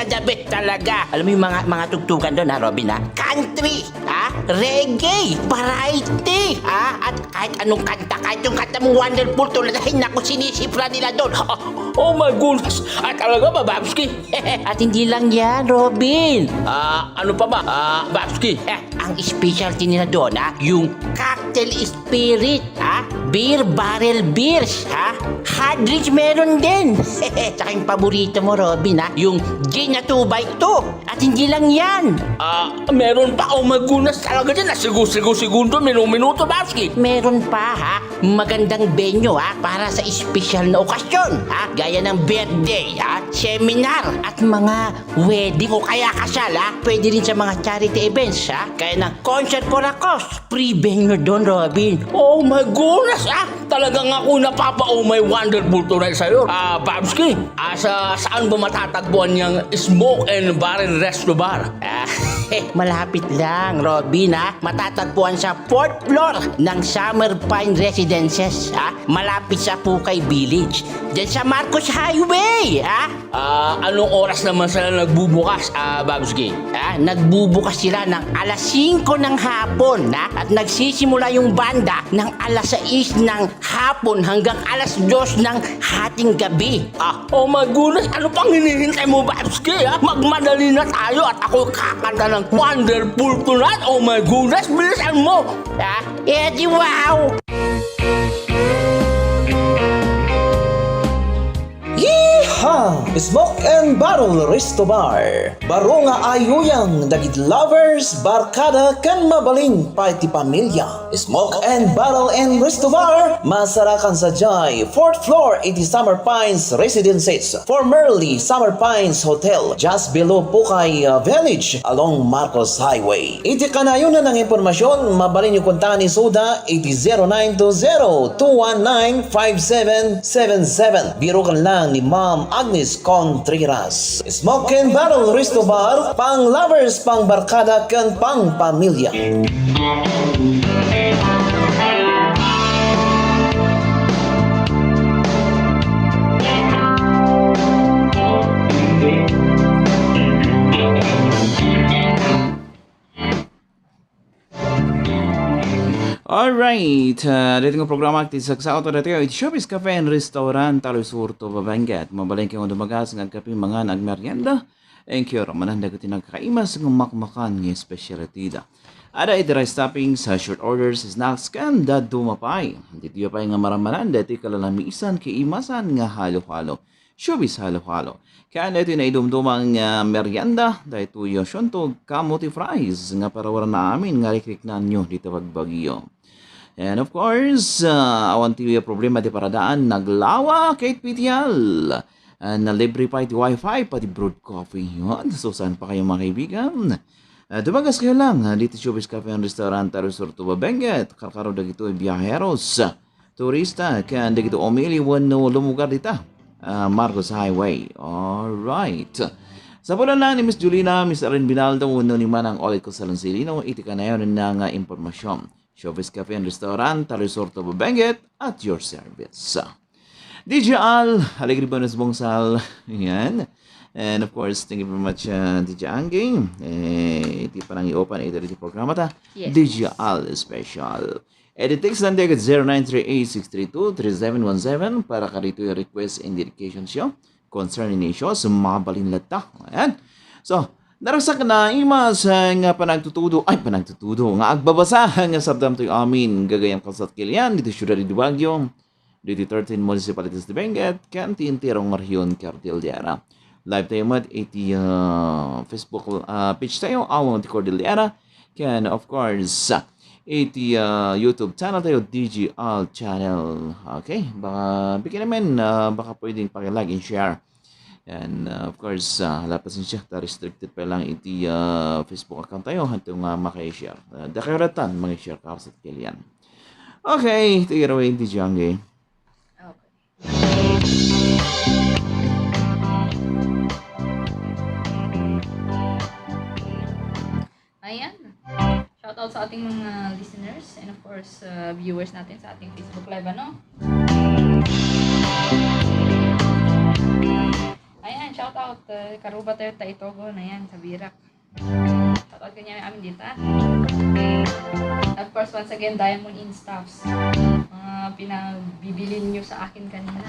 the best talaga. Alam mo yung mga tugtugan doon, ha, Robin, ha? Country, ha? Reggae, variety, ha? At kahit anong kanta, kahit yung kanta mong Wonderful tulad, ay naku, sinisipra nila doon. Oh my goodness! At talaga ba, Babski? At hindi lang yan, Robin. Ano pa ba, Babski? Ang specialty nila doon, ha? Yung cocktail spirit, ha? Beer barrel beers, ha? Hard drinks meron din. Tsaka yung paborito mo, Robin, ha? Yung gin na 2x2. At hindi lang yan. Meron pa. Oh my goodness, talaga dyan. Segundo, minuto, Babski. Meron pa, ha? Magandang venue, ha? Para sa espesyal na okasyon, ha? Gaya ng birthday, ha? Seminar, at mga wedding o kaya kasal, ha? Pwede rin sa mga charity events, ha? Kaya ng concert for a cause. Free venue doon, Robin. Oh my goodness, ha? Talagang ako napapa-oh my wonderful tunay sa'yo. Babski, saan ba matatagpuan niyang Smoke and Barrel Resto Bar? Malapit lang, Robin, ha? Matatagpuan sa 4th floor ng Summer Pine Residences, ha? Malapit sa Pukay Village. Diyan sa Marcos Highway, ha? Anong oras naman sila nagbubukas, Babski? Nagbubukas sila ng alas 5 ng hapon, ha? At nagsisimula yung banda ng alas 6 ng hapon hanggang alas 2 ng hating gabi. Oh my goodness, ano pang hinihintay mo, Babski, ha? Magmadali na tayo at ako kakanta ng Wonderful tonight. Oh my goodness, bilisan mo, ha? Di wow! Smoke and Barrel Resto Bar. Baro nga ayuyang dagit lovers, barkada kan mabaling party pamilya. Smoke and Barrel and Resto Bar, masarakan sa Jai, 4th floor, 80 Summer Pines Residences, formerly Summer Pines Hotel, just below Pukay Village, along Marcos Highway. Iti kanayon na ng impormasyon, mabalin yung kuntahan ni Suda, 809202195777. Biro kan lang ni Ma'am Agnes Contreras. Smoke and Barrel Resto Bar, pang lovers, pang barkada, kan pang pamilya. Alright, dito ng programa at sa auto dito ito Showbiz Cafe and Restaurant Talusurto Babangat. Mabalay kayo dumagas ng kape mga nagmerienda. Thank you, mananda ko tinagkaimas ng makmakan ng specialty da. Ada iti rice toppings, short orders, snacks, kan dumapay. Dito pa nga maramanan, dito kalalamisan, kiimasan nga halo-halo. Showbiz halo-halo. Kaya na ito na idumdumang merienda, dito yung syuntog kamuti fries, nga parawar na amin, nga rikrik na nyo dito pagbagyo. And of course, awan tiyo yung problema di paradaan, naglawa kahit PTL. Na libre pa iti wifi, pati brewed coffee. Yun. So, saan pa kayo mga kaibigan? Dumagas kayo lang. Dito Showbiz Cafe and Restaurant, Resort to Babenguet. Karkaro da gito biyaheros, turista, kaya da gito umiliwan no lumugar dita. Marcos Highway. Alright. Sa pula na ni Miss Julina, Miss Aren Binaldo, uno ni Manang Olit ko sa Lansilino, itika na yun ng impormasyon. Showbiz Cafe and Restaurant, Resort to Babenguet, at your service. DJ Al, Alegre Bonus Bongsal, yan. And of course, thank you very much, DJ Angge. Di pa nang i-open ito rin programa ta. Yes. DJ Al Special. It takes lang tayo at 0938-632-3717 para ka rito yung request and dedication show concerning ni show sa mga balinlata. Ayan. So, narasak na imas nga panagtutudo, nga agbabasa nga sabdam to amin gagayang kalsat kilian dito syudad di Baguio. Dito 13 municipalities de Benguet, Cantin, Tirong, Marion, Cordillera. Live tayo mat, iti Facebook page tayo, awang ti Cordillera. Can of course, iti YouTube channel tayo, DGL channel. Okay, baka bigyan naman, baka pwedeng paki-like and share. And of course, halapasin siya, restricted pa lang iti Facebook account tayo, hantong maka-share. Dakaratan, mga-share ka sa kilian. Okay, take it away, DJ Angge. Ayan. Shoutout sa ating mga listeners and of course viewers natin sa ating Facebook Live, ano? Ayan, shoutout shout out Karuba Toyota Itogo na yan sa Birak. Shout out kanya amin dito. Of course, once again, Diamond in Stuffs. Pinabibilin nyo sa akin kanina.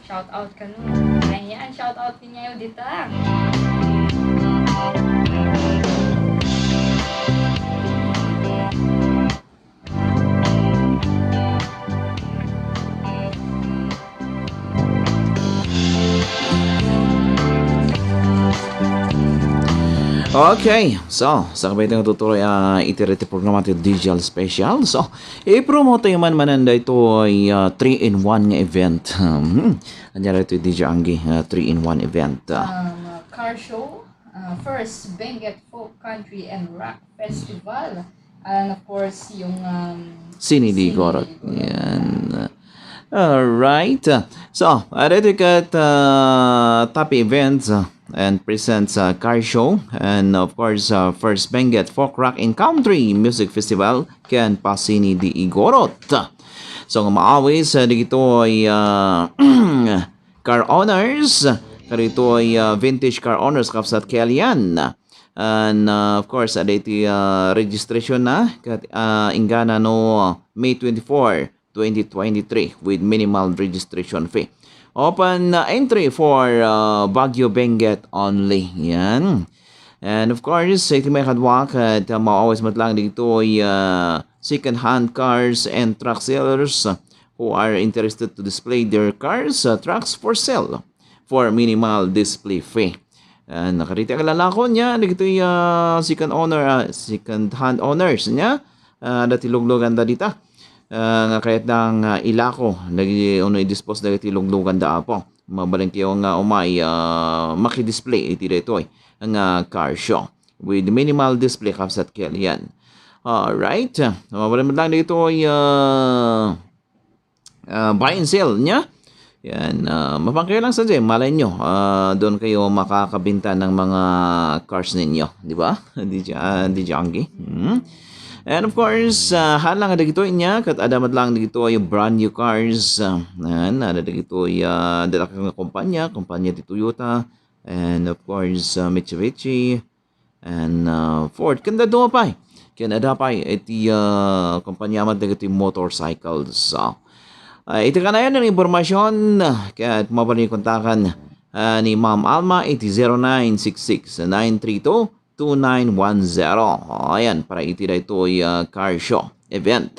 Shout out ka nun. Ayan, shout out niya yun dito. Okay, so sa kabilang tutuloy iterative programa ito digital special. So, i-promote tayo man ito ay 3-in-1 nga event. Andiyan ito DJ Anggi, 3-in-1 event. Car show, first Benguet Folk Country and Rock Festival. And of course, yung Sinidi Gorot. Yan. Alright. So, ito kat top events and presents car show and of course first Benguet Folk Rock and Country Music Festival kan Pasini di Igorot. So nga maawis dito ay car owners, karito ay vintage car owners kapsat Kalian. And of course dito registration na kat ingana no May 24, 2023 with minimal registration fee. Open entry for Baguio Benguet only. Yan. And of course, ito may kadwak at maawis matlang dito ay second-hand cars and truck sellers who are interested to display their cars, trucks for sale for minimal display fee. And nakarita ang lalakon niya, dito ay second-hand owners niya, datiluglogan da dita. Nga kahit ng ilako lagi uno i-dispose dagiti luglugan da po mabaleng kayo nga umay maki-display iti dito ang car show with minimal display kapsat Kalian. Alright, mabaleng lang dito ay buy and sell nya yan. Mapangkayo lang sa dyan, malay nyo doon kayo makakabinta ng mga cars ninyo, di ba? DJ Anggi. And of course, halang ada gito niya kat adamat lang dito ay brand new cars. Ada dito ay dalakang kumpanya ti Toyota and of course Mitsubishi and Ford. Kanda do pa. Kanda pa iti kumpanya mat dito motorcycles. Ito ka na yan ang impormasyon kaya mabalik kontakan ni Ma'am Alma 0966 932 2910. Ayan, para iti na ito ay car show event.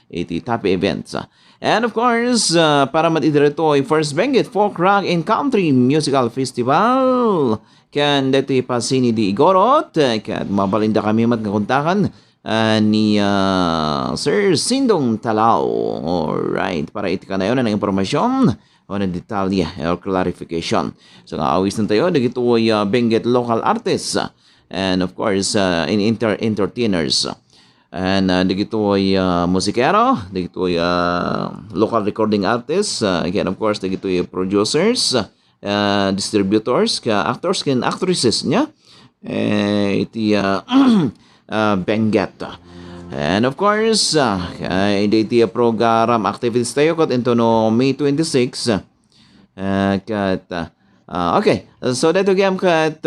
Iti top events. And of course, para matidira ito ay First Benguet Folk Rock and Country Musical Festival. Kan dito Pasini di Igorot. Kan mabalinda kami matkakuntakan ni Sir Sindong Talao. Alright, para iti ka na yun ang impormasyon o na detalye or clarification. So nga awis na tayo, dito ay Benguet local artists. And of course, in entertainers. And dito ay musikero, dito ay local recording artists, again of course dito ay producers, distributors, actors and actresses niya. Iti Benguet. And of course, dito program activities tayo kat into no May 26 kat okay, so dito game kat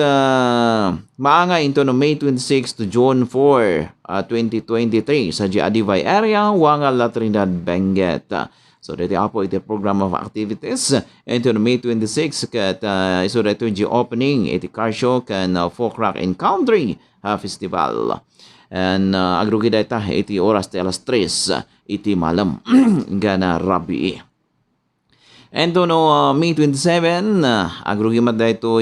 maanga into no May 26 to June 4, 2023 sa Adivay area, Wangal, La Trinidad, Benguet. So dito po ito program of activities into no May 26 kat so dito yung opening iti car show kan folk rock and country festival. And agrugi data iti oras te alas 3 iti malam gana rabi. And no May 27, agrugimat da ito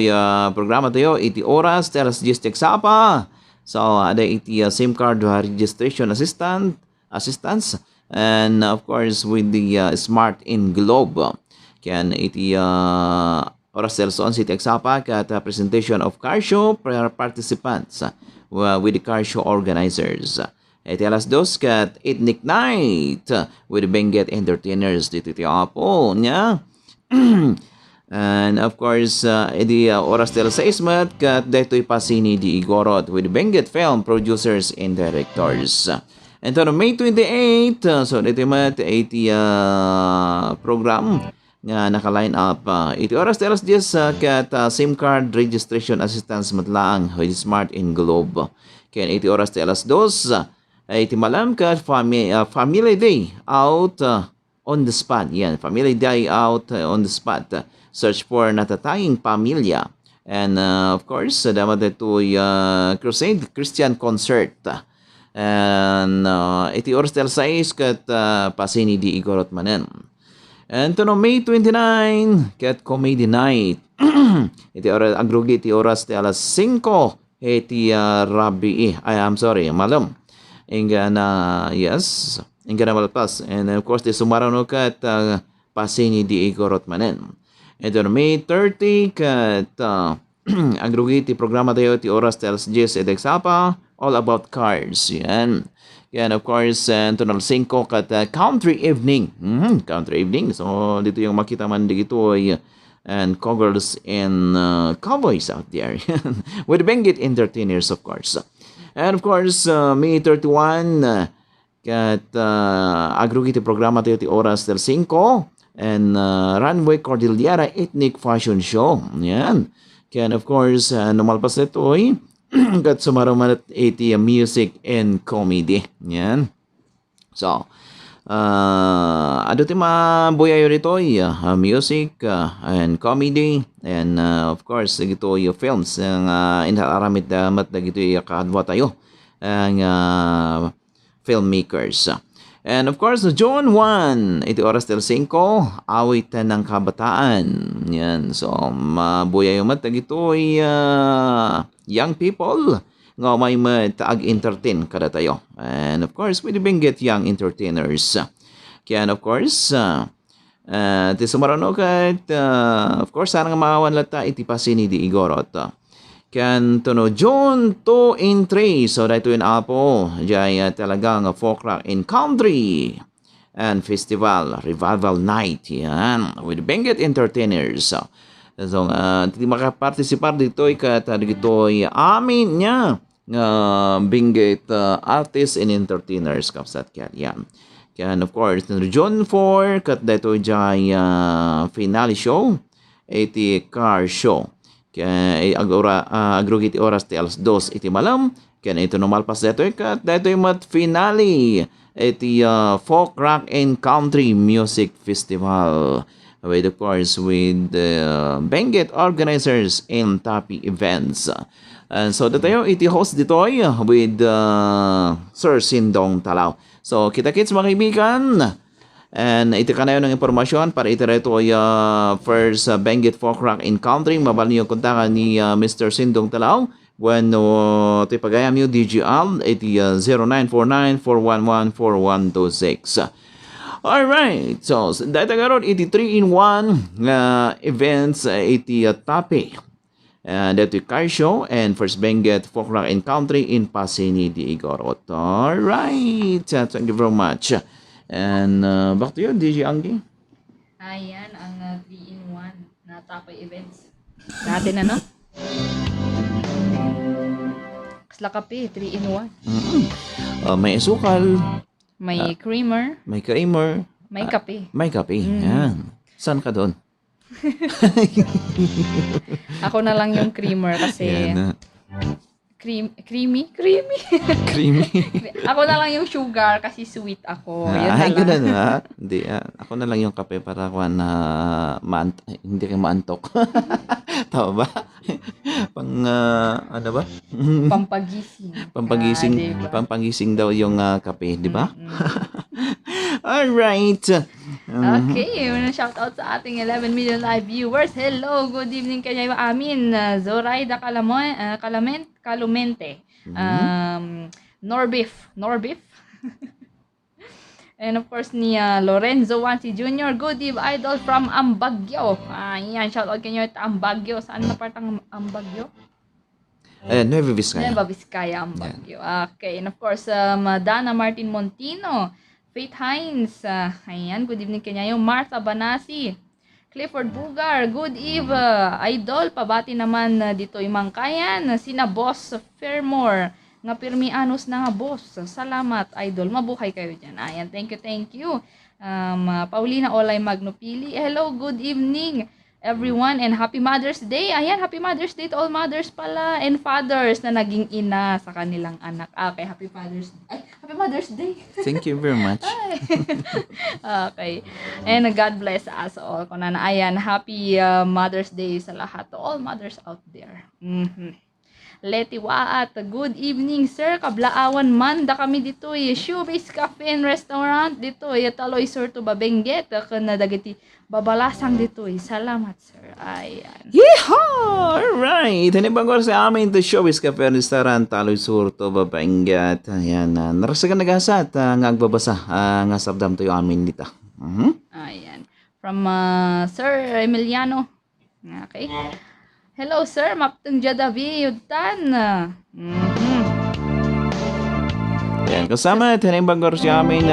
programa tayo, iti oras, teras 10 teksapa. So, ada iti SIM card registration assistance, and of course, with the Smart in Globe. Can iti oras teras 11 teksapa, kat presentation of car show participants with the car show organizers. Iti alas 2 kat ethnic night with the Benguet entertainers dito po niya. And of course, iti oras tela sa ismat kat dito'y Pasini di Igorot with the Benguet film producers and directors. And on May 28, so dito mat iti program nga naka-line up. Iti oras teras dies kat SIM card registration assistance matlaang with Smart in Globe. Ken iti oras teras dos iti malam kat family day out on the spot. Yan, family day out on the spot. Search for natataying pamilya. And of course, dapat ito Crusade Christian Concert. And iti oras tel 6 kat pasini di igorot manen. And to no May 29 kat comedy night. Iti oras agrugi iti oras tel 5 iti malam. Inga na yes, inga na malpas. And of course, di sumaraw no kat pasini di igorot manen. Ito no May 30 kat agrugi ti programa tayo ti oras tel 10 edeksapa. All about cars. Yan. Yan, of course, tonal 5 kat country evening. Country evening. So, dito yung makita man dito and cowgirls and cowboys out there. With Benguet entertainers, of course. And of course, May 31, kat agrugiti programa tayo ti oras del 5 and Runway Cordillera Ethnic Fashion Show. Yan. Yan, of course, numalpas ito kat sumaraman at 80 music and comedy. Yan. So, ano ti mabuyayo rito music and comedy and of course ito yung films ang inaaramit damat na ito yung kaadwa tayo ang filmmakers. And of course, June 1, iti oras del 5, awitan ng kabataan. Yan. So, mabuyayo mat ito young people nga may mag-entertain kada tayo. And of course, we din get young entertainers. Kaya of course, ti sumarano kat, of course, sana nga maawan lata iti pasini di igorot. Kaya no, June 2 and 3, so dito yung apo, jay talagang folk rock in country and festival, revival night, yan, with Benguet entertainers. So, makaparticipar dito kat dito amin niya Benguet artists and entertainers kapsat kaya yan. Kaya of course, June 4, kat dito jay finale show, iti car show. Kaya agrugit oras ti alas 2 iti malam. Kaya ito numalpas dito kat dito yung mat finale iti folk rock and country music festival. With of course with Benguet organizers and Tapi events. And so dito iti host dito with Sir Sindong Talao. So kita-kits mga kaibigan. And ito ka na yun ng impormasyon para ito ay first Benguet Folk Rock in Country. Mabal niyo kontakan ni Mr. Sindong Talao. Bueno, ito pagayam niyo DGL, ito 0949-411-4126. Alright, so dahil tagaroon, ito 3-in-1 events, ito Tape. Dito car show and first Benguet Folk Rock in Country in Pasini di Igorot. Alright, thank you very much. And back to you, DJ Anggi. Ayan, ang 3-in-1 na Tape events. Natin ano? Kasla kape, 3-in-1. May sukal. May creamer. May creamer. May kape. May kape. Yan. Saan ka doon? Ako na lang yung creamer kasi Yan. creamy. Creamy. Ako na lang yung sugar kasi sweet ako. Yan na Ay, lang. ganun ha. Hindi, ako na lang yung kape para ako na hindi kayo maantok. Tama ba? Ano ba? Pampagising. Pampagising, diba? pampagising daw yung kape, di ba? Alright. Okay, shout out sa ating 11 million live viewers. Hello, good evening kayo amin. Zoraida Calumente. Norbif. And of course ni Lorenzo Wansi Jr. Good eve idol from Ambagyo. Ayan, shout out kanyo sa Ambagyo. Saan na part ang Ambagyo? Nueva Vizcaya. Nueva Vizcaya, Ambagyo. Okay, and of course Dana Martin Montino, Faith Hines, ayan, good evening kanyo. Martha Banasi, Clifford Bugar, good eve idol. Pabati naman dito imangkayan sina Boss Fairmore nga pirmianos na nga boss. Salamat idol, mabuhay kayo dyan. Ayan, thank you. Paulina Olay Magnopili. Hello, good evening everyone and happy Mother's Day. Ayan, happy Mother's Day to all mothers pala and fathers na naging ina sa kanilang anak. Okay, happy Mother's Day. Thank you very much. Okay. And God bless us all. Kung ayan, happy Mother's Day sa lahat to all mothers out there. Leti Waat, good evening sir. Kablaawan Manda kami dito Showbiz Cafe and Restaurant dito Taloy Sir to Babenguet kana dagiti babalasang dito Salamat sir. Ayan. Yeehaw! Alright! Hinibagor sa amin to Showbiz Cafe Restaurant Taloy Surto Babenguet. Ayan, narasagan nagasat nga agbabasa nga sabdam to yung amin dito. Ayan. From Sir Emiliano. Okay. Hello sir, maptong Jadavi Yudtan. Yan, kasama tinibagor sa amin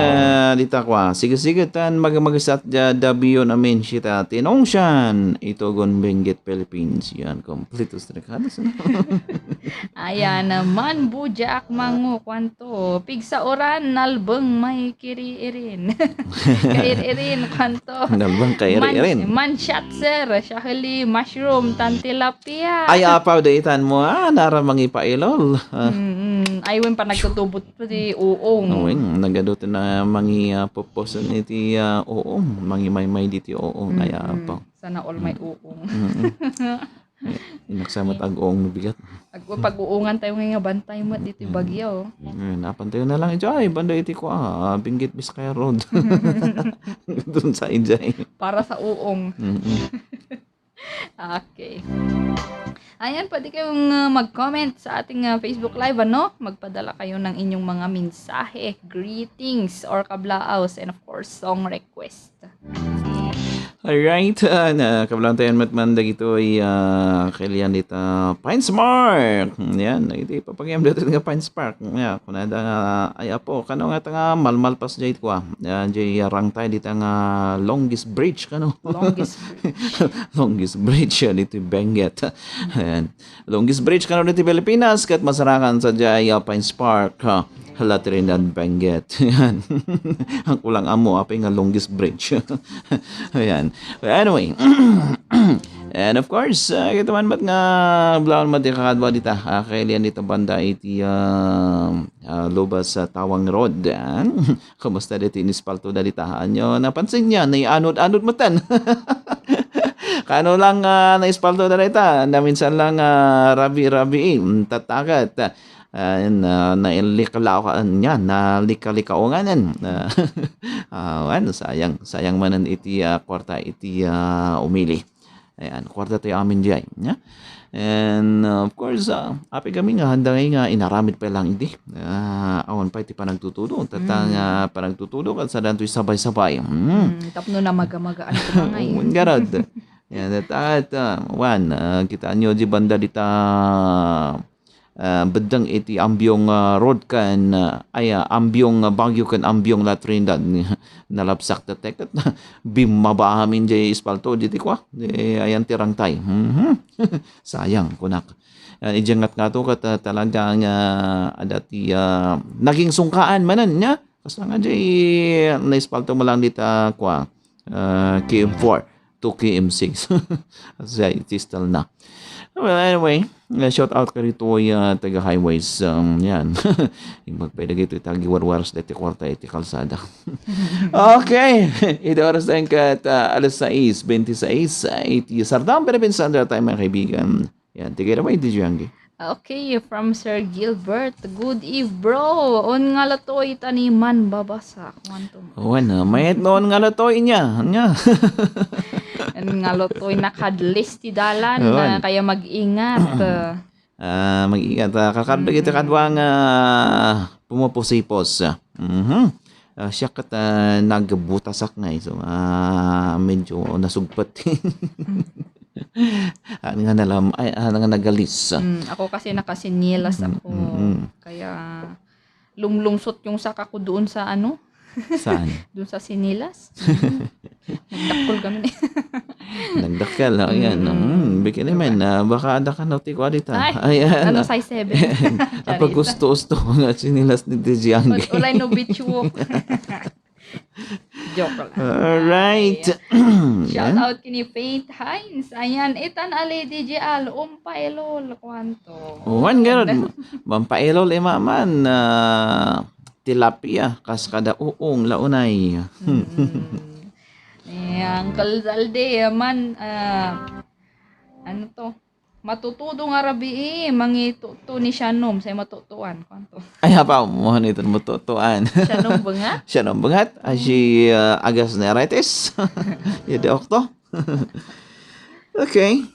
dito kwa. Sige-sige tan magagasat dabiyon amin siya tinong siyan. Ito gon Benguet Philippines. Yan, kompleto strikadas. Ayan naman, bujak mango kwanto. Pigsa oran, nalbang may kiriirin. Kiriirin kwanto. Nalbang kairi-irin. Manshot sir, shahali, mushroom, tantilapia. Ay, apaw daitan mo, naramang ipailol. Aywan pa nagtutubot pa di uong. Awing, nagadot na mangi puposan iti uong. Mangi may diti uong. Ay, apaw. Sana all may uong. Inaksamat ang uong bigat. Pag-uungan tayo ngayon, bantay mo dito yung bagyo. Napan tayo na lang ito. Ay, banda iti ko Benguet Vizcaya Road. Doon sa Injay. Para sa uong. Okay. Ayan, pwede kayong mag-comment sa ating Facebook Live, ano? Magpadala kayo ng inyong mga mensahe, greetings, or kablaaos, and of course, song request. Alright, kabilang tayo matmandag ito ay kailan dito Pines Park. Yan, ito ipapagyam dito nga Pines Park. Yan, kung nada ay apo, kano nga nga malmalpas dito ko. Yan, jay rang tayo dito nga longest bridge, kano? Longest bridge. Longest bridge, dito Benguet. Yan, longest bridge kano dito Pilipinas, kat masarakan sa jay Pines Park. Hala Trinidad Benguet. Yan. Ang kulang amo, apay nga longest bridge. Ayan. But anyway. And of course, ito man ba't nga blawan mo di kakadwa dita. Kailan dito banda iti lubas sa Tawang Road. Yan. Kamusta dito inispalto na ditahan nyo. Napansin niya, naianod-anod matan. Kano lang naispalto na dita. Naminsan lang rabi-rabi tatagat. Nalikalaonganan. Sayang manan iti kwarta iti umili. Ayan, kwarta tayo amin diay. Yeah? And of course, api kami nga handa nga inaramid pa lang iti. Awan pa iti panagtutudo. Tatang panagtutudo kan sa dantoy sabay-sabay. Tapno na magamagaan ko mga yun. Garad. Yan, kita nyo di banda dita bedang iti ambyong road kan ambyong Baguio kan ambyong La Trinidad nalapsak ta tekat bimabahamin jay espalto diti kwa ayan tirang tay sayang kunak ijangat nga to kat talagang adati naging sungkaan manan nya kasi nga jay na espalto mo lang dita kwa KM4 to KM6 say tistal na. Well, anyway, shout out ka rito taga highways. Yan. Magpwede ito tagi-warwaras dito kwarta iti kalsada. Okay. Ito oras tayong kat alas 6:26 iti Sardam Philippines Standard Time mga kaibigan. Yan. Tigay na ba iti Jangi? Okay, from Sir Gilbert. Good eve, bro. On nga latoy taniman babasa. Mayet noon nga latoy niya. Nga latoy nakadlist ti dalan na kaya mag-ingat. Mag-ingat. Kakarbag ito kadwang pumapusipos. Siya kat nagbutasak nga. So, medyo nasugpat. Ano nga nagalis. Ako kasi nakasinilas ako. Kaya lumlungsot yung saka ko doon sa ano? Saan? Doon sa sinilas. Nagdakol kami. Nagdakal. Ayan. Bigyan naman. Baka ada ka na tiko dita. Ayan. Ano size 7? Apa gusto nga sinilas ni Tijiangi. Ulay no beach walk. Joke lang. Alright. Shout out kini Faith Hines. Ayan, itan ali DJ Al, umpailol, kwanto. Uwan ganun. Mampailol man tilapia kas kada uong launay. Uncle Zalde, man, ano to? Matutudo nga rabi mangituto ni Shanom sa matutuan. Kwanto? Ay apa mo nito mo tutuan. Shanom ba nga? Siya nang bangat. Si agas na rightes. Yun okto. Okay.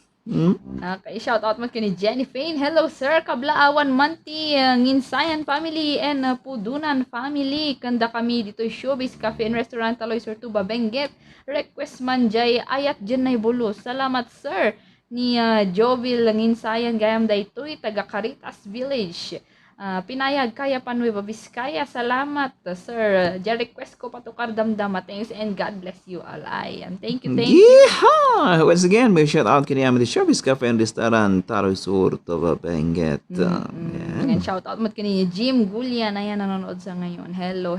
Shout out mo kini Jenny Fain. Hello sir, Kablaawan Manti, Nginsayan family and Pudunan family. Kanda kami dito Showbiz Cafe and Restaurant Taloy Sortuba Benguet. Request man jay ayat Jenay Bulos. Salamat sir ni Jovil Nginsayan gayam daytoy taga Caritas Village. Pinayag kaya Nueva Vizcaya. Salamat sir. Ja request ko patukar damdama. Thanks and God bless you all. Ayan. Thank you. Yeehaw! Once again, may shout out kini Amity Showbiz Cafe and Restaurant Taloy Sortuba Benguet. And shout out mo kini Jim Gulian. Ayan, nanonood sa ngayon. Hello.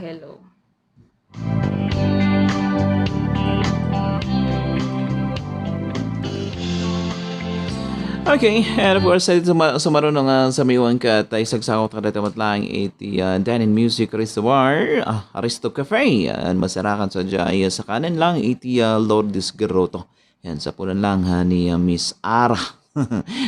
Okay, and of course, sa marunong sa miwan ka tayo sagsakot ka dito matlang iti Dan and Music Reservoir, Aristo Cafe, and masarakan sa jay sa kanan lang iti Lourdes Garroto. Yan, sa punan lang ni Miss Ara.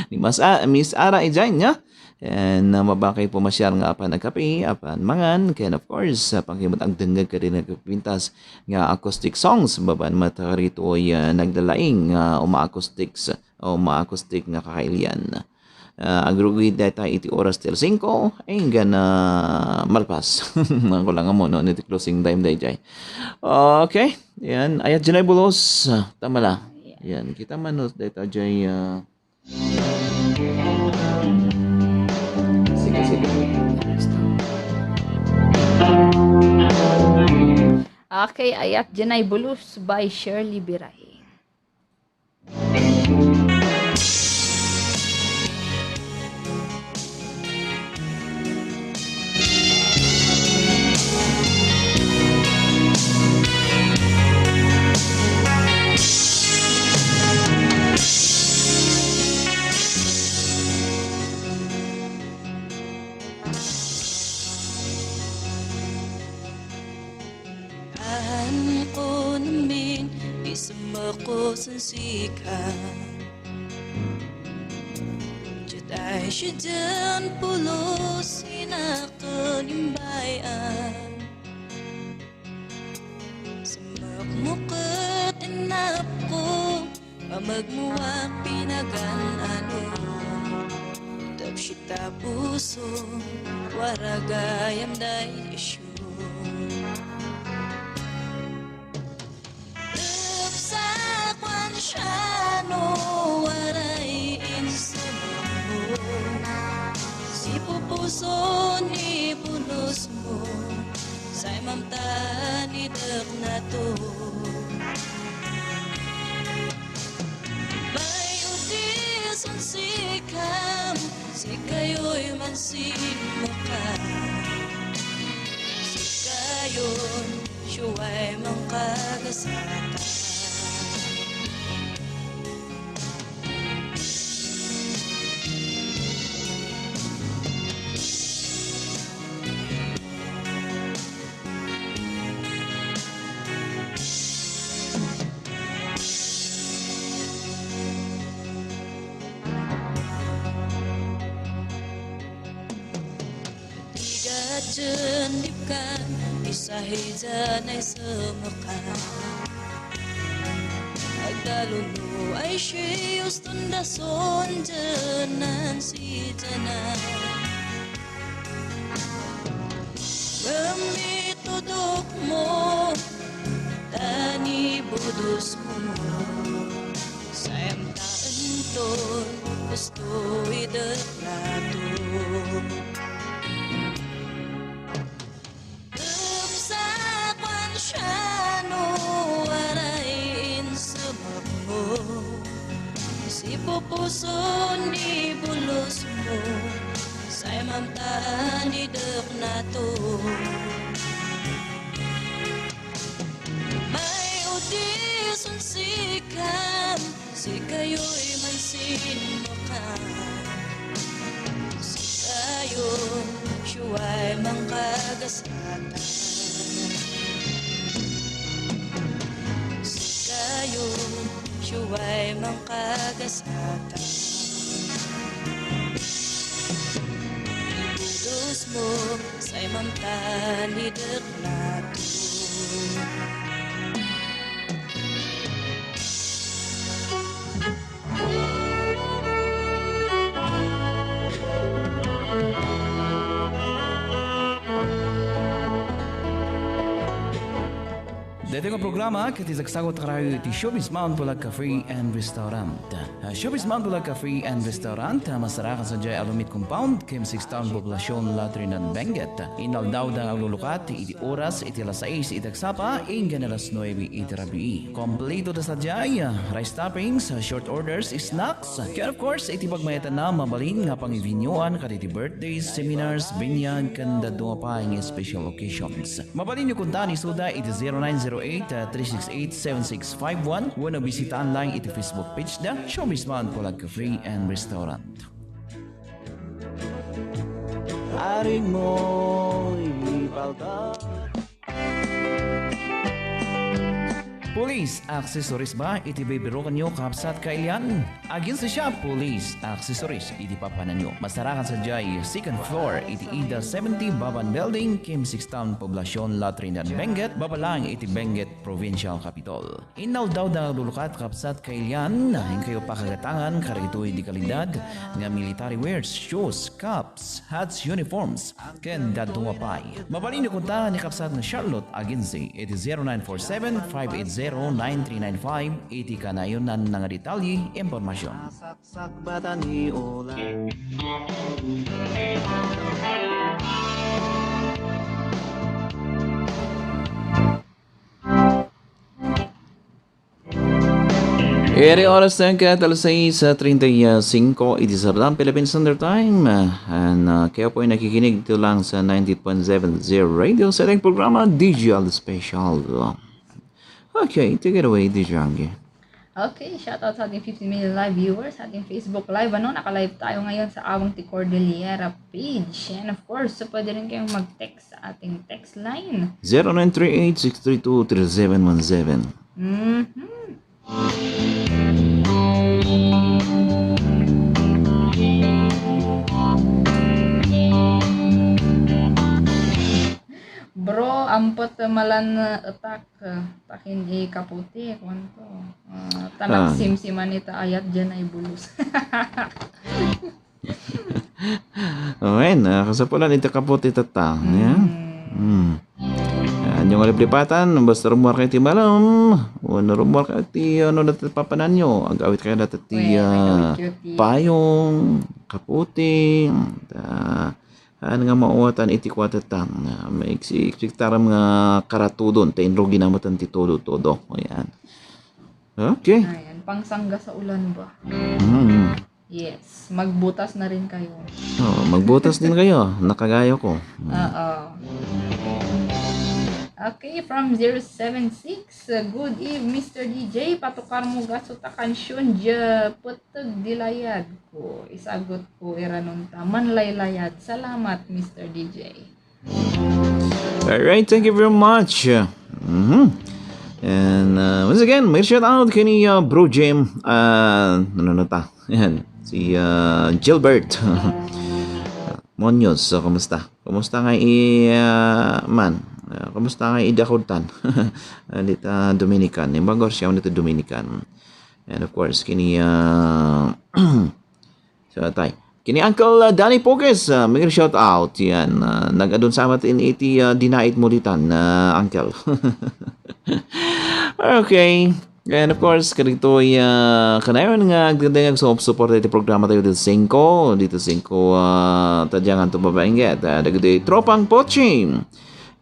Ni Miss Ara ijay niya. And mabakay po masyar nga apan nagkape, apan mangan, and of course, pangkimot ang denggag ka rin nagpintas nga acoustic songs, baban matarito ay nagdalaing uma-acoustics o ma-acoustic nga kakailian. Agrugid data iti oras till 5, ay gana malpas. Ako lang mo, no? Iti closing time day jay. Okay, yan. Ayat dyan ay bulos. Tama la. Yan, kita man data jay... Sige. Okay, ayat Janay Bulus by Shirley Biray. Ako sa sikat Juday siya dyan pulos Sinakalimbayan Samak mo ka't inap ko Pamagmuwang pinagan-ano Tapsita puso Waragayam day isyo Shano waray insamo Si pupuso ni pulos mo Say mamta ni dak na to May udis ang sikam Si kayo'y mansimo ka Si kayo'y siya'y mangkagasata Jendipkan isahijan ay semakan Agdaluno ay siyus tundason jenan si jenan Gamitudok mo tani budus mo Sayang taenton estoy deklato Shano waray insabak mo Si pupuso ni bulos mo Say mamta ni dak na to si kayo'y mansin mo ka. Si kayo, siya'y mangkagasatan. Si kayo, siya'y mangkagasatan. Ibudos mo sa'y mamtanidak nato. Dito ang programa kiti sagsagot karayo ti Showbiz Mount Bulag Cafe and Restaurant. Showbiz Mount Bulag Cafe and Restaurant masarakan sa Jay Alumit Compound kim 6 town poblasyon Latrinan Benguet. Inal daw ang lulukat iti oras iti alas 6 iti agsapa inggan alas 9 iti rabii. Kompleto da sa Jay, rice toppings, short orders, snacks. Kaya of course iti pagmayatan na mabalin nga pangivinyoan kaditi birthdays, seminars, binyag kanda dumapay nga special occasions. Mabalin nyo kunta ni Suda iti 0908-368-7651. Wano bisitahan lang iti Facebook page da Showbiz Mount Bulag Cafe and Restaurant. Aring mo ipalta. Police accessories ba iti bibiro kanyo kapsat kailyan? Agin sa siya police accessories iti papanan nyo. Masarakan sa Jay second floor iti Ida 70 Baban Building Kim 6 Town Poblasyon Latrinan Benguet Babalang iti Benguet Provincial Capital. Inaw daw da lulukat kapsat kailyan na kayo pakagatangan karitoy di kalidad nga military wears, shoes, caps, hats, uniforms ken dadungapay. Mabalin nyo kunta ni kapsat na Charlotte Agency iti 0947-580-9395 iti kanayonan nga detalye impormasyon. Saksak bata ni Ola. Ere oras na ka alas 6:35 iti sa Philippine Standard Time and kayo po ay nakikinig ito lang sa 90.70 Radio sa ating programa Digital Special. Okay, take it away, DJ Angie. Okay, shoutout sa ating 15 million live viewers sa ating Facebook Live. Naka-live tayo ngayon sa Awang T. Cordillera page. And of course, so pwede rin kayong mag-text sa ating text line. 0938-632-3717. Bro, ampot malan atak takin di kaputi kwanto. Tanak simsiman ita ayat dyan ay bulus. Awen, kasapulan ito kaputi tata. Yung alipatan, basta rumor kayo ti malam, o narumor kayo ti ano natin papanan nyo, agawit kayo natin ti payong, kaputi, ano nga mauwatan iti kwatatan, may iksiktaram nga karatudon, tainro ginamatan ti todo. Ayan. Okay. Ayan, pangsangga sa ulan ba? Yes, magbutas na rin kayo. Magbutas din kayo, nakagayo ko. Oo. Okay, from 076, good eve, Mr. DJ, patukar mo gaso ta kansyon dya, putag dilayad ko, isagot ko, iranunta, manlaylayad, salamat, Mr. DJ. Alright, thank you very much. And once again, may shout out kini Bro Jim, yan, si Gilbert Munoz, kumusta? Kumusta nga man? Kamusta nga idakutan dito Dominican imbagor siya dito Dominican, and of course kini so tay kini Uncle Danny Pokes, may shout out yan, nag-adun sa atin iti dinait mo ditan Uncle. Okay, and of course kanito ay kanayon nga agdadang support iti programa tayo dito 5 tadyangan to babaengget dagiti tropang poching.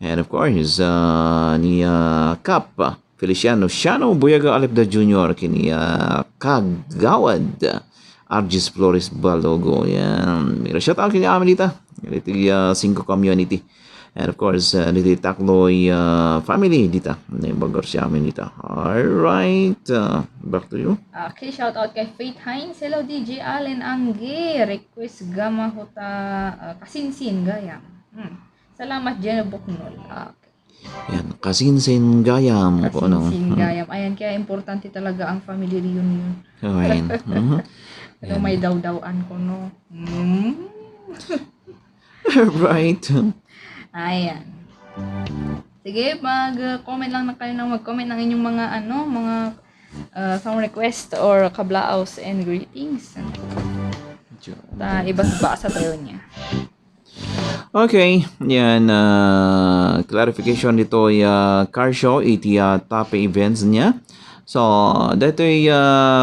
And of course, ni Cap Feliciano Shano Buyaga Alipda Jr. kini Kagawad Argis Flores Balogo. Yan. May shout out kini Amelita. Iti 5 community. And of course, dito Takloy family dito. Bagor siya amin dito. Alright, back to you. Okay, shout out kay Faith Hines. Hello DJ Allen Angge. Request gama huta kasinsin gayam. Salamat Jenna Buknol. Okay. Yan, kasinsin gayam. Kung ano. Kasinsin gayam. Ayan, kaya importante talaga ang family reunion. Ayan. Pero may daw-dawan ko, no? Right. Ayan. Sige, mag-comment lang na kayo mag-comment ng inyong mga mga song request or kablaos and greetings. Iba-iba sa tayo niya. Okay, yan, clarification dito ay car show, iti top events niya. So, dito ay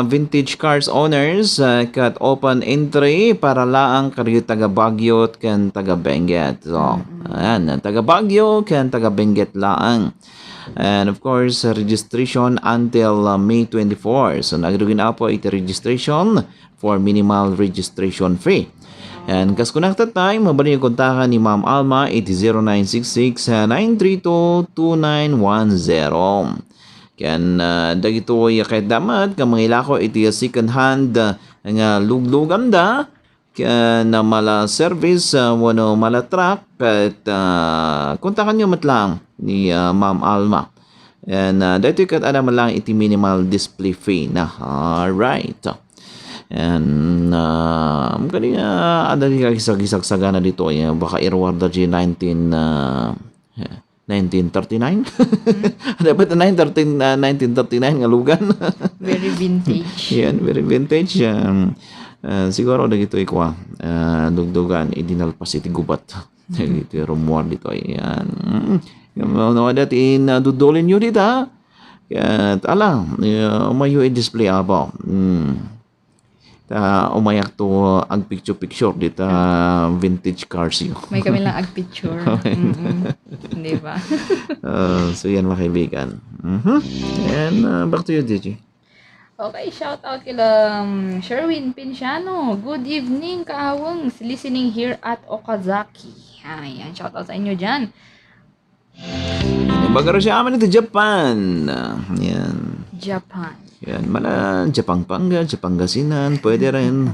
vintage cars owners kat open entry para laang kari taga Baguio kan taga Benguet. So, ayan, taga Baguio kan taga Benguet laang. And of course, registration until May 24. So, nagdugin na po iti registration for minimal registration fee. And kas connected time, mabalik yung kontakan ni Ma'am Alma, 0966-932-2910. Kan dagito ay kahit damat, ka mga ilako, iti second hand nga luglugam da, na mala service, wano mala truck, at kontakan nyo matlang ni Ma'am Alma. And dito kat adam lang iti minimal display fee na. Alright. And kanina ada di kisag-kisag na dito baka irwarda di 1939 dapat na 1939 nga lugan. Very vintage. Yan, very vintage. Siguro dagito ikwa dugdugan idinalpas iti gubat iti rumuar dito yan. No dati dudolin nyo dito at alam umayo i-display abo. Umayak to ang picture dito vintage cars yun. May kami lang ag-picture. Di ba? So yan mga kaibigan. And back to you, DJ. Okay, shout out kila Sherwin Pinciano. Good evening, kaawang. Listening here at Okazaki. Ayan, shout out sa inyo dyan. Bagaro siya amin ito Japan. Yan. Japan. Yan, mana Japang Panga, Japangasinan, pwede rin.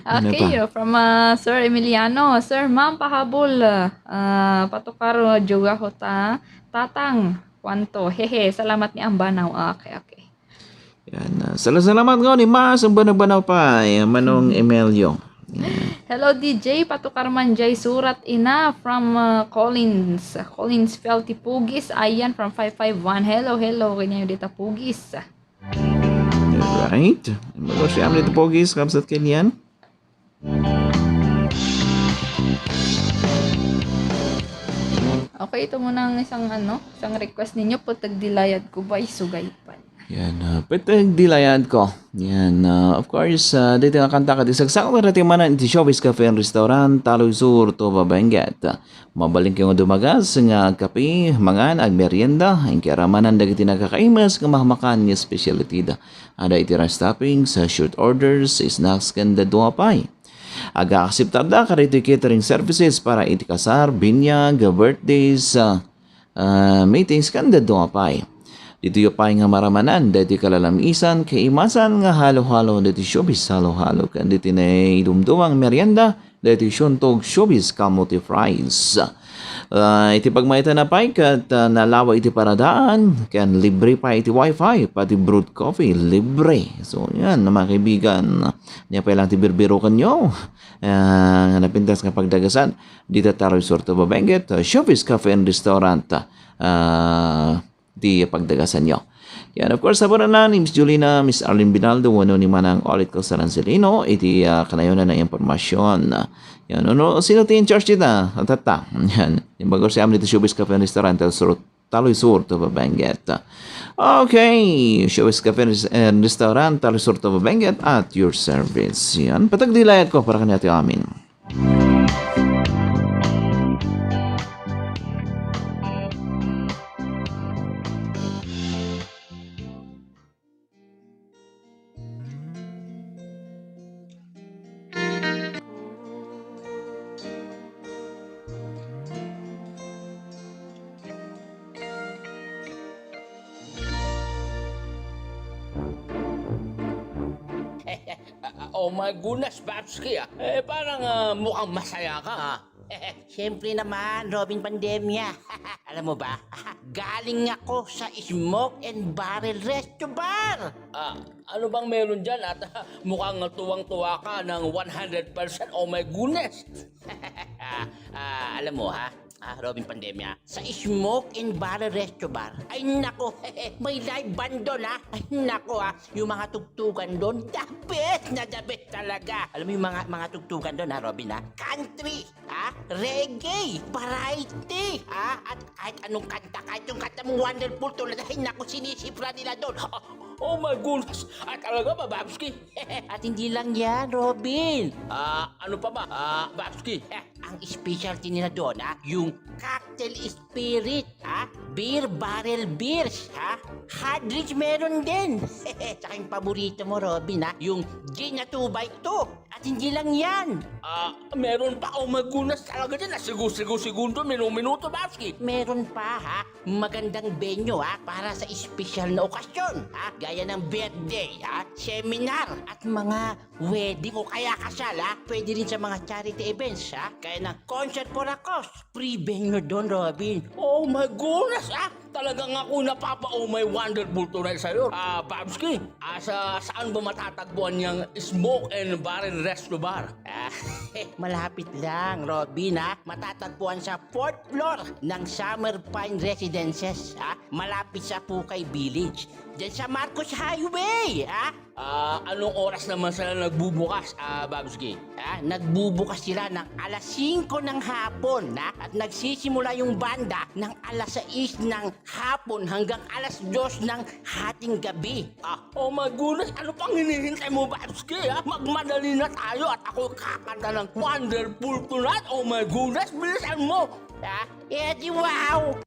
Okay, from Sir Emiliano. Sir, ma'am, pahabol. Patukar juga hota. Tatang, kwanto. Hehe, salamat ni Ambanaw. Okay. Yan, salamat ko ni Mas, ang banaw pa. Manong Emelio. Hello DJ, patukar manjay surat ina from Collins Felty Pugis. Ayan from 551. Hello. Kanya yung dita Pugis. Right. Bago siya amin ito pogis, kapsat kanyan. Okay, ito muna ang isang request ninyo po tagdilayad ko ba isugaypan. Yan, peteg dilayad ko. Yan, of course, dito nga kanta ka di sagsak na rati manan iti Showbiz Cafe and Restaurant, Taloy Sur, Toba Benguet. Mabaling kayo dumagas nga kape, mangan, ag merienda, ang kiramanan dagiti nakakaimas nga mahamakan niya specialty da. Ada iti rice toppings, short orders, snacks, kanda duwapay. Aga-akseptar da karito catering services para iti kasar, binyag, birthdays, meetings, kanda duwapay. Dito yung pay nga maramanan, dito kalalamisan, kaimasan nga halo-halo, dito showbiz halo-halo, kan dito na idumdumang merienda, dito syuntog showbiz kamote fries. Iti pagmaita na pay, kat nalawa iti paradaan, kan libre pa iti wifi, pati brewed coffee, libre. So yan, mga kaibigan, niya pa lang tibirbiro kanyo, napintas nga pagdagasan, dito Taloy Sur, Toba Benguet, Showbiz Cafe and Restaurant, di pagdagasan nyo. Yan, of course, sabunan na ni Miss Julina, Miss Arlene Binaldo, wano ni Manang Olit ko sa Lancelino, iti kanayon na ng impormasyon. Yan, sino ti in charge dito? Tata. Yan, yung bagor si Amli to Showbiz Cafe and Restaurant, Taloy Sur, Toba Benguet. Okay, Showbiz Cafe and Restaurant, Taloy Sur, Toba Benguet, at your service. Yan, patagdilayat ko para kaniyati amin. Oh my goodness, Babski parang mukhang masaya ka Siyempre naman, Robin Pandemya. Alam mo ba, galing ako sa Smoke and Barrel Resto Bar. Ano bang meron dyan at mukhang tuwang-tuwa ka ng 100%? Oh my goodness. Alam mo Robin Pandemya, sa Smoke and Barrel Resto Bar, ay nako, may live band doon Ay nako yung mga tugtugan doon, the best talaga. Alam mo yung mga tugtugan doon Robin country, reggae, variety, at kahit anong kanta, kahit yung kanta mong wonderful tulad, ay nako, sinisipra nila doon. Oh my goodness, talaga ba, Babski? At hindi lang yan, Robin. Ano pa ba, Babski? Ang specialty nila doon, yung cocktail spirit, beer barrel beers, hard drinks meron din. Tsaka yung paborito mo, Robin, yung gin na 2x2. At hindi lang yan. Meron pa, oh my goodness, talaga dyan, segundo, minuto, Babski. Meron pa, magandang venue, para sa espesyal na okasyon, gaya ng birthday, seminar, at mga wedding o kaya kasal, pwede rin sa mga charity events, kaya ng concert for a cause. Free venue doon, Robin. Oh my goodness, talagang ako oh my wonderful tunay sa'yo. Babski, saan ba matatagpuan niyang Smoke and Barrel Resto Bar? Malapit lang, Robin, matatagpuan sa 4th floor ng Summer Pine Residences, malapit sa Pukay Village, dyan sa Marcos Highway, Anong oras naman sila nagbubukas, Babski? Nagbubukas sila ng alas 5 ng hapon, at nagsisimula yung banda ng alas 6 ng hapon hanggang alas 2 ng hating gabi. Oh my goodness, ano pang hinihintay mo, Babski? Magmadali na tayo at ako kakanta ng wonderful tonight. Oh my goodness, bilisan mo! Di wow!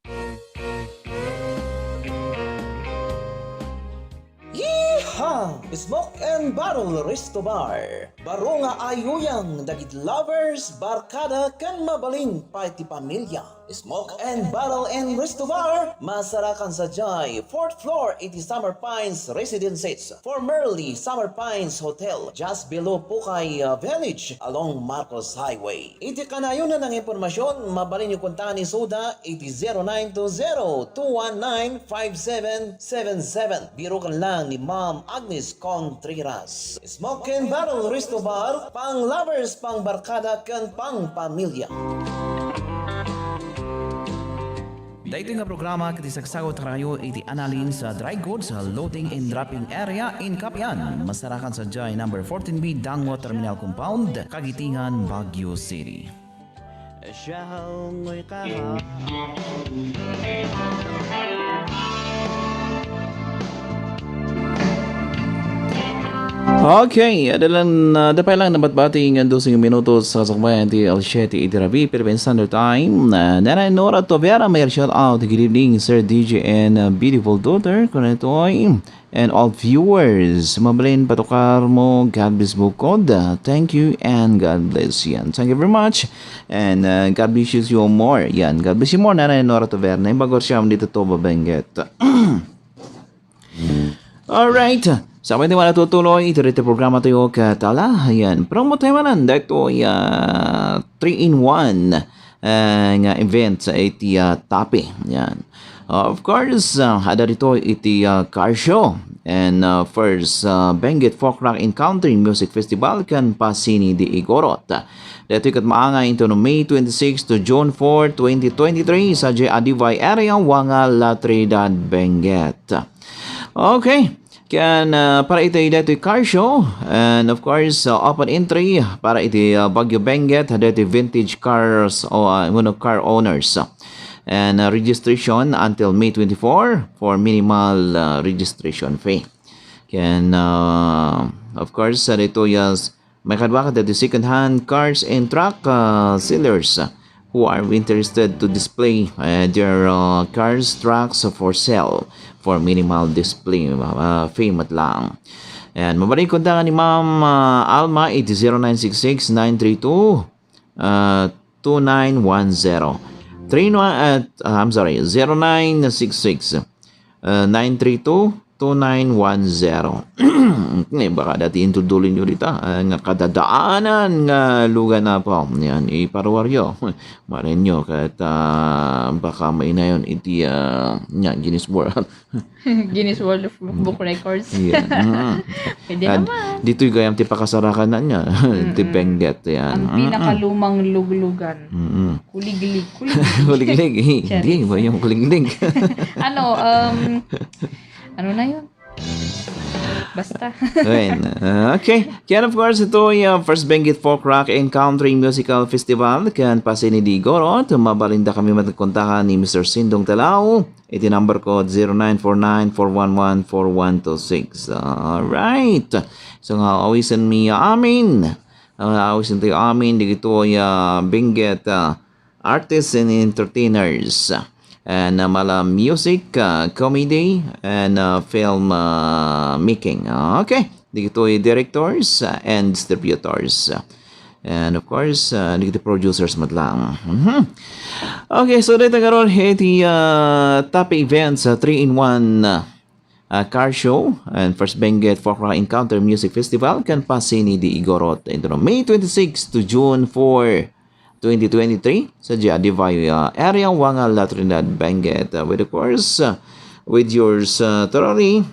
Yeehaw! Smoke and Barrel Resto Bar. Baro nga ayuyang dagit lovers, barkada kan mabaling party pamilya. Smoke and Barrel and Resto Bar, masarakan sa Jai, 4th floor, iti Summer Pines Residences, formerly Summer Pines Hotel, just below Pukay Village, along Marcos Highway. Iti kanayunan ng impormasyon, mabalin yung kuntahan ni Soda, iti 0920-219-5777. Biro kan lang ni Ma'am Agnes Contreras. Smoke and Barrel Resto Bar, pang lovers, pang barkada, kan pang pamilya. Dahito nga programa kiti sagsagot kayo iti analin sa dry goods loading and dropping area in Kapian, masarakan sa Jai number 14B Dangwa Terminal Compound, Kagitingan, Baguio City. Siyahoy ka. Okay, dapay lang nabatbati ng 12 minutos sa sakbayan ti Alsheti Itirabi, Philippine Standard Time. Nanay Nora Tovera, may shout out. Good evening, Sir DJ and beautiful daughter. Kunetoy and all viewers. Mabalin patukar mo, God bless bukod. Thank you and God bless yan. Thank you very much and God bless you more. Yan, God bless you more, Nanay Nora Tovera. Naibagor siya dito to babenget. Alright. Sampai di mana tutuloy ito rito programa tayo katala. Ayan. Promo tayo manan. Dito 3-in-1 nga event sa iti Tapi. Ayan. Of course, ada rito iti car show. And first, Benguet Folk Rock and Country Music Festival kan Pasini di Igorot. Dito ikat maanga ito no May 26 to June 4, 2023 sa J. Adivay area, Wanga, La Trinidad, Benguet. Okay. Kan para ito dito car show and of course open entry para ito Baguio Benguet dito vintage cars o car owners and registration until May 24 for minimal registration fee. Can of course dito may kadwa ka dito second hand cars and truck sellers who are interested to display their cars, trucks for sale for minimal display fee mat lang. And mabalik kontakan ni Ma'am Alma, it is 0966-932-2910. 0966-932-2910 Baka dati intudulin nyo dito. Nga kadadaanan nga lugar na po. Yan, iparwaryo. Marin nyo. Kahit baka may na yun. Iti, Guinness World. Guinness World of Book Records. Yan. Pwede naman. Dito'y gayam ti pakasarakan na niya. Ti Benguet. Yan. Ang pinakalumang luglugan. Kuliglig. Kuliglig. Hindi ba yung kuliglig? Ano na yun? Basta. Okay. Kaya of course, ito yung First Benguet Folk Rock and Country Musical Festival. Kaya pasini di Goro. Mabalinda kami matagkontakan ni Mr. Sindong Talao. Iti number ko 0949-411-4126. Alright. So nga, awisan mi amin. Awisan tayo amin. Dito yung Benguet Artists and Entertainers. And mala music, comedy, and film making. Okay. Dito yung directors and distributors. And of course, dito producers madlang. Okay, so dito karon iti top events, 3-in-1 car show and First Benguet Folk Rock Encounter Music Festival kan pasini di Igorot. Ito May 26 to June 4, 2023 sa Divayo area Wanga La Trinidad Benguet with of course with yours thoroughly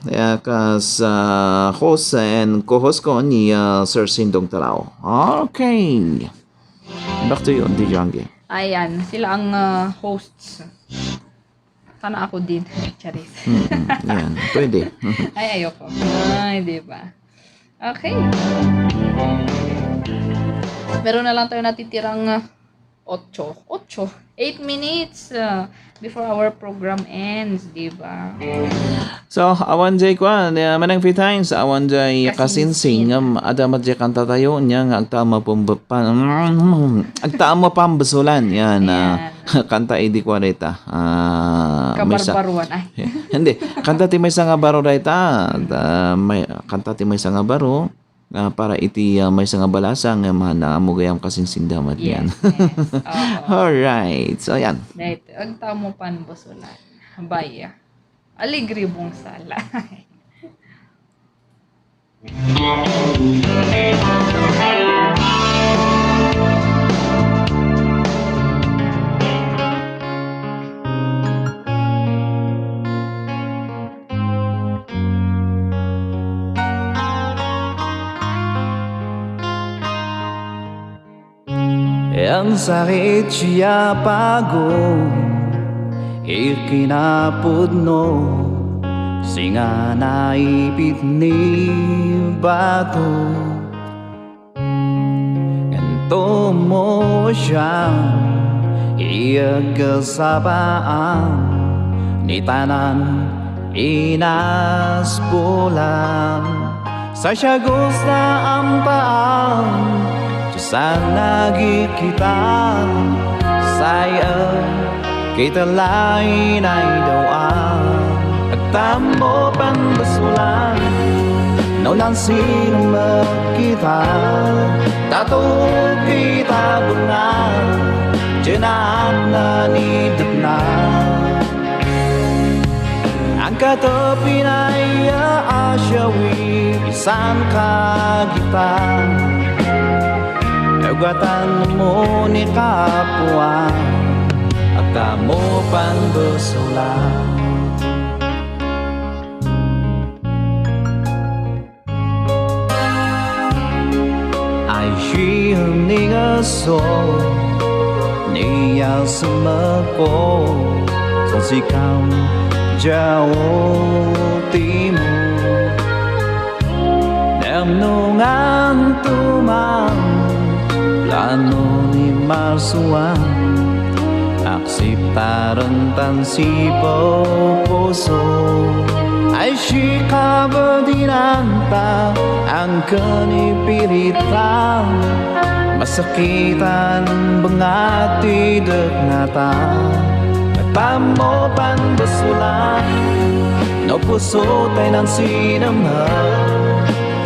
kas host and co-host ko ni Sir Sindong Talao. Okay, back to you, Auntie Jangi. Ayan, sila ang hosts. Sana ako din. Charis. Yan, pwede. Ay, ayoko. Ay, diba? Okay. Meron na lang tayo natitirang 8 minutes before our program ends, diba? So, awan jay kwan, manang free times, awan jay kasinsing, adamat jay kanta tayo, niya nga agtama pambasulan, yan, kanta idi kwa rita. Kabarbaruan, ay. Hindi, kanta ti may nga baro rita, kanta ti may nga baro, para iti may nga balasang, na amugayam kasinsing damat yan. Yes, yes. Alright, so yan. Right, agtamo pambasulan. Bye. Aligri bong sala. Ang sakit siya pagod, ikinapudno, singa naipit ni bato. Ganto mo siyang iagkasabaan, ni tanan inaspulan. Sa siya gusto ang paan, sana kita sayang kita lain ay dawaan at tamo pambasulan naulan sino magkita tato kita bunga jenaan na nidap na ang katapin ay asyawi isang kagitan Ugatan mo ni kapwa at tamo pambasulan. Ay siyang ningaso niya sumako sa sikam jawo timo namnungan tumang plano ni Marsuan aksiptaran tansipo puso ay sikabadinanta ang kanipiritan masakitan bangati degnata tamo pambasulan no puso tayo ng sinama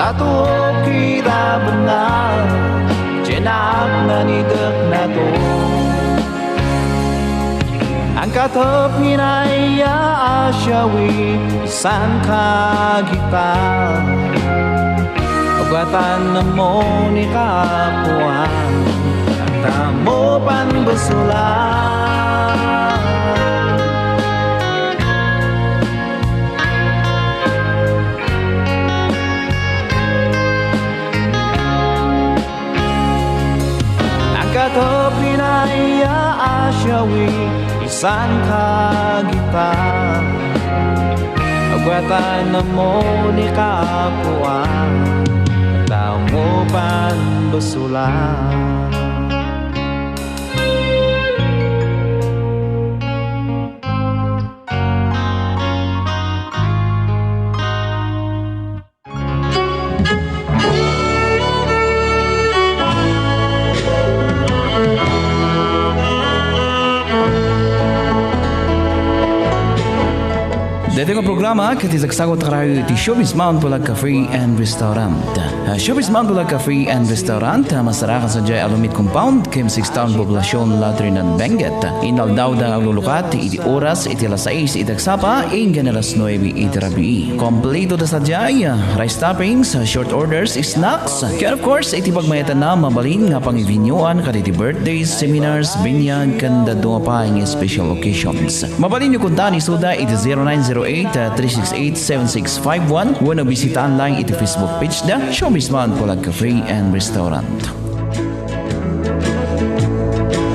tato kita benar jenak nanidak na to Ang katapin ay aasyawi isang kagitan Pagwatan na mo ni kapuan Tamo panbasulan Ang katapin ay aasyawi isang kagitan Pagwatan na mo ni kapuan Tao mo panbasulan Dating ang programa katisagsagot karayo iti Showbiz Mount Bulag Cafe and Restaurant. Showbiz Mount Bulag Cafe and Restaurant masarakan sa Jay Alumit Compound Kim 6 Town Poblasyon Latrinan Benguet. Inaldaw da aglulukat iti oras iti alas 6 itagsapa inggan alas 9 iti rabi. Kompleto da sa Jay rice toppings, short orders, snacks. Kaya of course iti pagmayatan na mabalin nga pangivinyuan kaditi birthdays, seminars, binyag kanda dunga pa ang special occasions. Mabalin nyo kunta ni Suda iti 0908-368-7651 Wano bisitaan lang iti Facebook page da Showbiz Mount Bulag Cafe and Restaurant.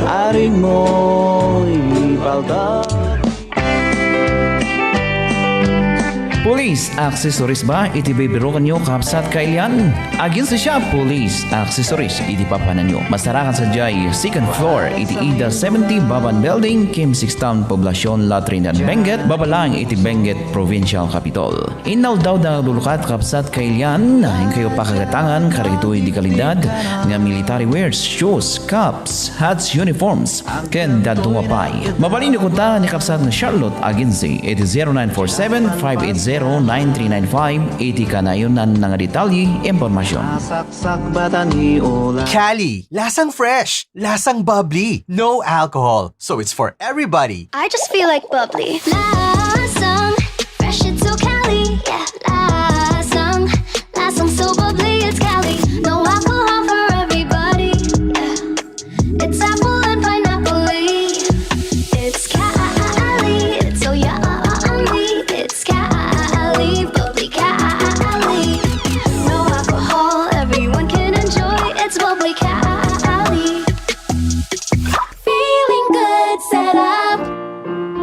Aring mo ipalda Police accessories ba iti bibirukan nyo kapsat kailian? Agin sa siya Police accessories iti papanan nyo. Masarakan sa Jay second floor iti Ida 70 Baban Building Kim 6 Town Poblasyon Latrinan Benguet Babalang iti Benguet Provincial Capital. Inaw daw da lulukat kapsat kailian hing kayo pakagatangan karito iti kalidad nga military wears, shoes, caps, hats, uniforms ken dadungapay. Mabalin nyo kunta ni kapsat ng Charlotte Agency iti 0947-580-9395 iti kanayunan ng detalye impormasyon. Saksak bata ni Ola. Cali, lasang fresh, lasang bubbly, no alcohol, so it's for everybody. I just feel like bubbly. Lasang, fresh, it's so Cali. Yeah, lasang, lasang so bubbly, it's Cali. No alcohol for everybody. Yeah, it's apple and pineapple. It's Cali, it's so yummy. It's Cali, bubbly Cali. No alcohol, everyone can enjoy. It's bubbly Cali. Feeling good, set up.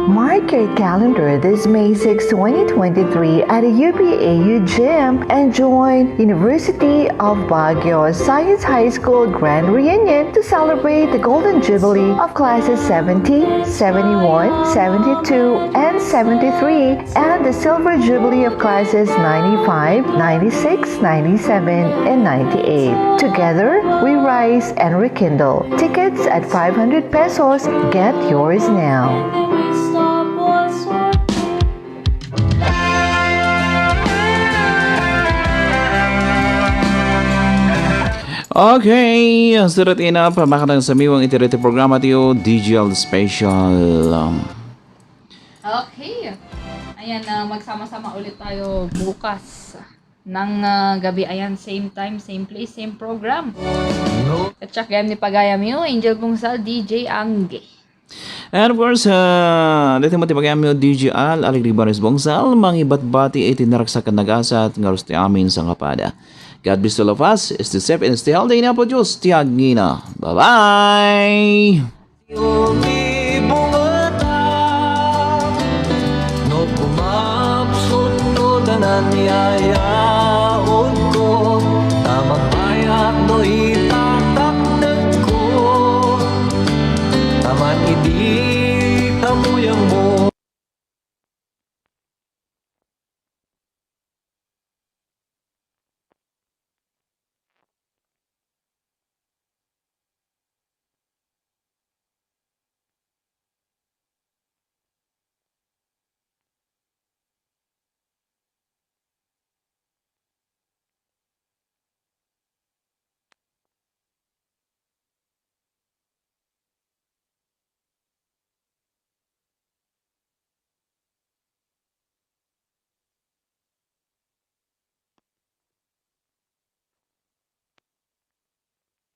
Mark your calendar this May 6, 2023 at the UPAU Gym and join University of Baguio Science High School Grand Reunion to celebrate the Golden Jubilee of classes 70, 71, 72, and 73 and the Silver Jubilee of classes 95, 96, 97, and 98. Together, we rise and rekindle. Tickets at 500 pesos. Get yours now. Okay, surat ina pamakatang sa miwang itirete programa tiyo DGL Special. Okay. Ayan, magsama-sama ulit tayo bukas ng gabi. Ayan, same time, same place, same program. At check game ni Pagayam yung Angel Bungsal, DJ Angge. And of course, dito mo tipagayam yung DJ Al, Aligribanes Bongsal, mga ibat-bati ay tinaraksakan nag-asa at ngarusti amin sa kapada. God bless all of us. Stay safe and stay healthy. Na po Diyos. Tiyag ngina. Bye-bye! No kumapsot no tanan niyaya